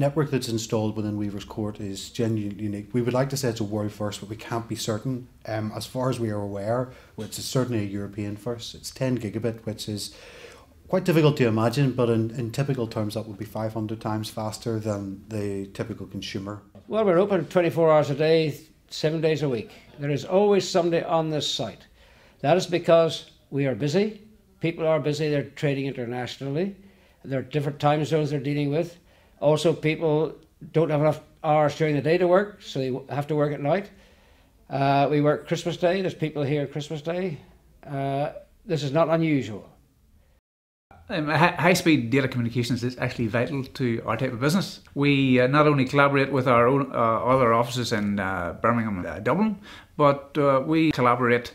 network that's installed within Weaver's Court is genuinely unique. We would like to say it's a world first, but we can't be certain. As far as we are aware, which is certainly a European first, it's 10 gigabit, which is quite difficult to imagine, but in typical terms that would be 500 times faster than the typical consumer. Well, we're open 24 hours a day, 7 days a week. There is always somebody on this site. That is because we are busy. People are busy, they're trading internationally. There are different time zones they're dealing with. Also, people don't have enough hours during the day to work, so they have to work at night. We work Christmas Day, there's people here Christmas Day. This is not unusual. High-speed data communications is actually vital to our type of business. We not only collaborate with our own other offices in Birmingham and Dublin, but we collaborate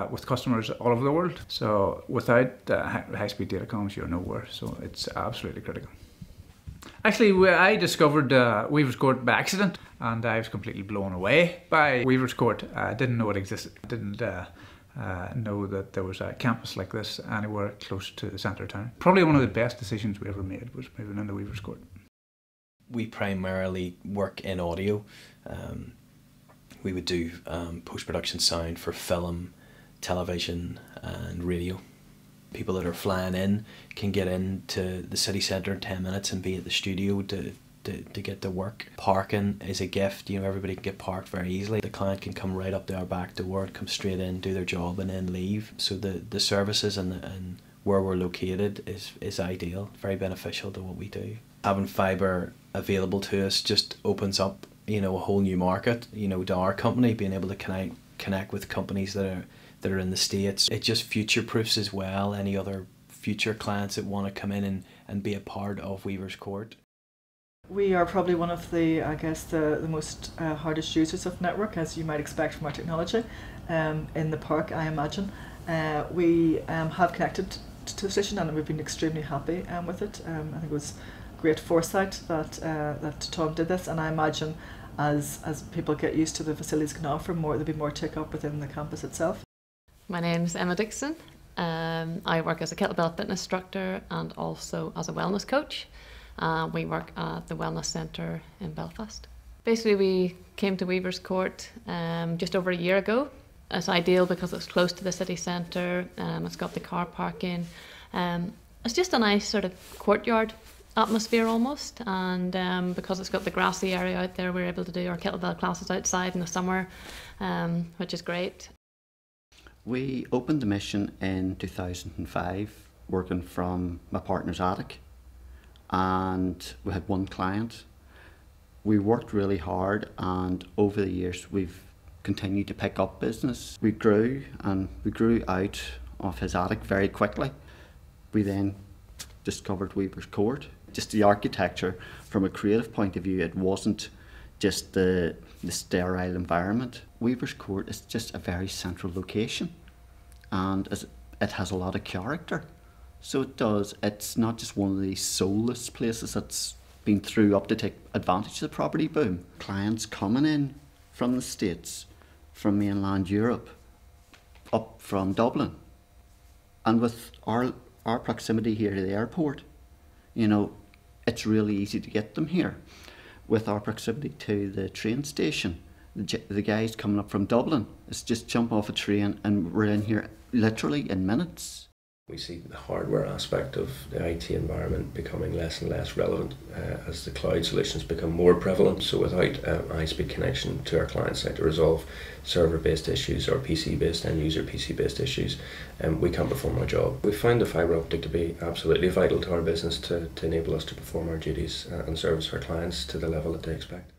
with customers all over the world. So without high-speed data comms, you're nowhere. So it's absolutely critical. Actually, I discovered Weaver's Court by accident, and I was completely blown away by Weaver's Court. I didn't know it existed. I didn't know that there was a campus like this anywhere close to the centre of town. Probably one of the best decisions we ever made was moving into Weaver's Court. We primarily work in audio. We would do post-production sound for film, television and radio. People that are flying in can get into the city centre in 10 minutes and be at the studio to get to work. Parking is a gift, everybody can get parked very easily. The client can come right up to our back door and come straight in, do their job and then leave. So the services and where we're located is ideal, very beneficial to what we do. Having fibre available to us just opens up a whole new market, to our company, being able to connect with companies that are in the States. It just future-proofs as well any other future clients that want to come in and be a part of Weaver's Court. We are probably one of the most hardest users of network, as you might expect from our technology, in the park, I imagine. We have connected to the station and we've been extremely happy with it. I think it was great foresight that Tom did this, and I imagine as people get used to the facilities can offer more, there'll be more take-up within the campus itself. My name's Emma Dixon. I work as a kettlebell fitness instructor and also as a wellness coach. We work at the Wellness Centre in Belfast. Basically, we came to Weaver's Court just over a year ago. It's ideal because it's close to the city centre, it's got the car parking. It's just a nice sort of courtyard atmosphere almost, and because it's got the grassy area out there, we're able to do our kettlebell classes outside in the summer, which is great. We opened the mission in 2005, working from my partner's attic, and we had one client. We worked really hard, and over the years we've continued to pick up business. We grew out of his attic very quickly. We then discovered Weaver's Court. Just the architecture, from a creative point of view, it wasn't just the sterile environment. Weaver's Court is just a very central location, and it has a lot of character. So it does. It's not just one of these soulless places that's been through up to take advantage of the property boom. Clients coming in from the States, from mainland Europe, up from Dublin, and with our proximity here to the airport, it's really easy to get them here. With our proximity to the train station, the guys coming up from Dublin, it's just jump off a train and we're in here literally in minutes. We see the hardware aspect of the IT environment becoming less and less relevant as the cloud solutions become more prevalent. So without high-speed connection to our client site to resolve server-based issues or PC-based, end-user PC-based issues, we can't perform our job. We found the fibre optic to be absolutely vital to our business to enable us to perform our duties and service our clients to the level that they expect.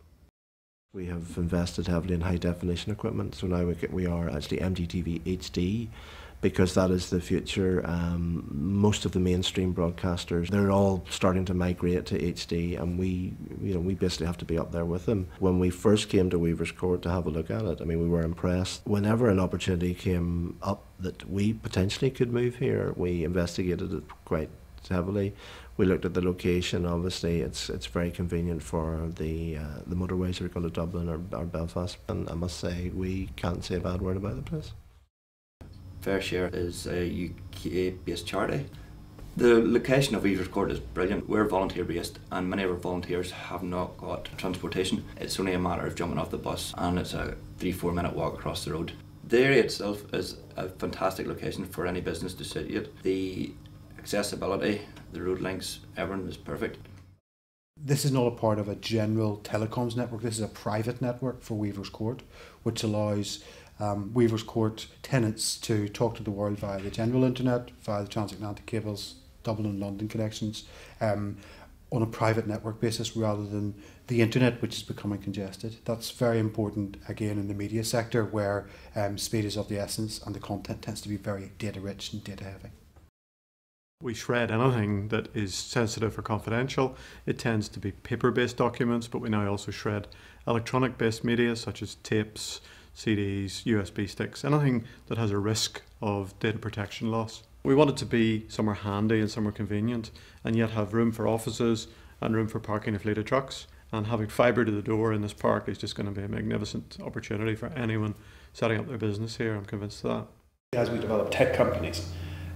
We have invested heavily in high-definition equipment, so now we are actually MDTV HD, because that is the future. Most of the mainstream broadcasters, they're all starting to migrate to HD, and we basically have to be up there with them. When we first came to Weaver's Court to have a look at it, we were impressed. Whenever an opportunity came up that we potentially could move here, we investigated it quite heavily. We looked at the location. Obviously it's very convenient for the motorways that are going to Dublin or Belfast, and I must say we can't say a bad word about the place. Fairshare is a UK-based charity. The location of Weavers Court is brilliant. We're volunteer based and many of our volunteers have not got transportation. It's only a matter of jumping off the bus and it's a 3-4 minute walk across the road. The area itself is a fantastic location for any business to sit at. The accessibility, the road links, everything is perfect. This is not a part of a general telecoms network. This is a private network for Weavers Court, which allows Weavers Court tenants to talk to the world via the general internet, via the transatlantic cables, Dublin and London connections, on a private network basis rather than the internet, which is becoming congested. That's very important, again, in the media sector where speed is of the essence and the content tends to be very data rich and data heavy. We shred anything that is sensitive or confidential. It tends to be paper-based documents, but we now also shred electronic-based media such as tapes, CDs, USB sticks, anything that has a risk of data protection loss. We want it to be somewhere handy and somewhere convenient, and yet have room for offices and room for parking a fleet of trucks. And having fibre to the door in this park is just going to be a magnificent opportunity for anyone setting up their business here. I'm convinced of that. As we develop tech companies,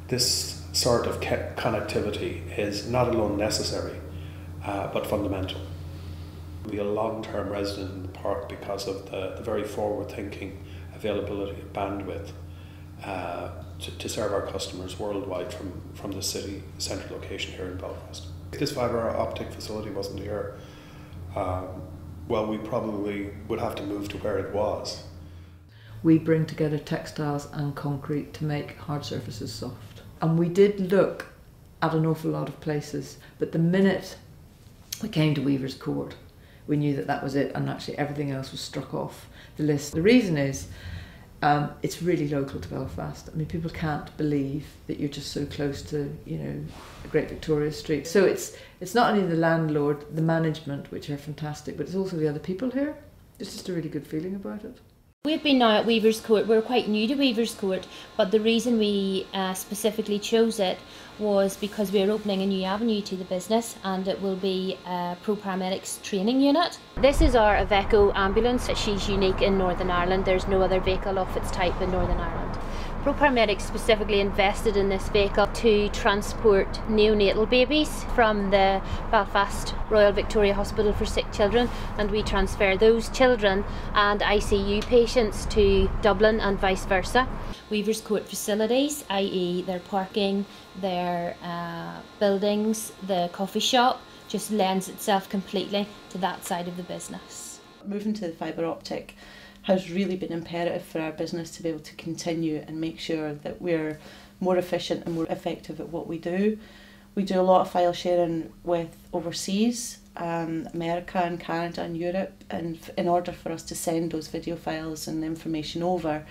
this sort of connectivity is not alone necessary, but fundamental. Be a long-term resident in the park because of the very forward-thinking availability of bandwidth to serve our customers worldwide from the city centre location here in Belfast. If this fibre optic facility wasn't here, well, we probably would have to move to where it was. We bring together textiles and concrete to make hard surfaces soft. And we did look at an awful lot of places, but the minute we came to Weavers Court, we knew that that was it, and actually everything else was struck off the list. The reason is it's really local to Belfast. I mean, people can't believe that you're just so close to, you know, Great Victoria Street. So it's not only the landlord, the management, which are fantastic, but it's also the other people here. It's just a really good feeling about it. We've been now at Weavers Court. We're quite new to Weavers Court, but the reason we specifically chose it was because we're opening a new avenue to the business, and it will be a Pro Paramedics training unit. This is our Iveco ambulance. She's unique in Northern Ireland. There's no other vehicle of its type in Northern Ireland. Pro Paramedics specifically invested in this vehicle to transport neonatal babies from the Belfast Royal Victoria Hospital for Sick Children, and we transfer those children and ICU patients to Dublin and vice versa. Weavers Court facilities, i.e. their parking, their buildings, the coffee shop, just lends itself completely to that side of the business. Moving to the fibre optic has really been imperative for our business to be able to continue and make sure that we're more efficient and more effective at what we do. We do a lot of file sharing with overseas, America and Canada and Europe, and in order for us to send those video files and information over,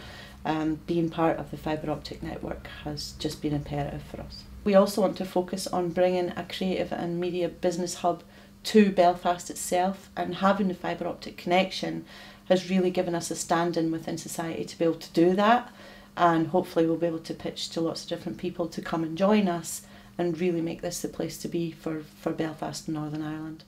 being part of the fibre optic network has just been imperative for us. We also want to focus on bringing a creative and media business hub to Belfast itself, and having the fibre optic connection has really given us a stand-in within society to be able to do that, and hopefully we'll be able to pitch to lots of different people to come and join us and really make this the place to be for Belfast and Northern Ireland.